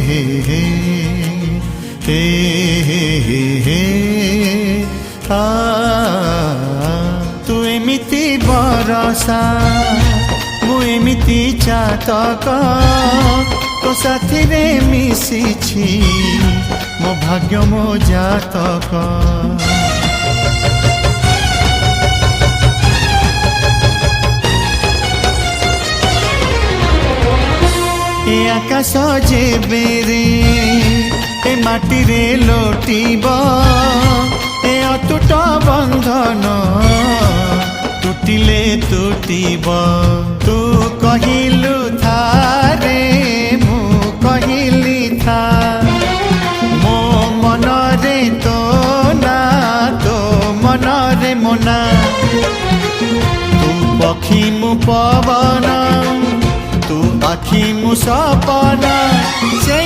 हे हे हे हे हे आ तू एमिति बरसा मु एमिति चातक तो साथी रे मिशिछि मो भाग्य मो जातक ए आकाश जेबेरे ए माटी रे लोटिब ए अटूट बंधन टूटिले टूटिब तू कहिलु थारे मु कहिली था मो मन रे तो ना तो मन रे मोना तू पक्षी मु पवन तू आखी मु सपना।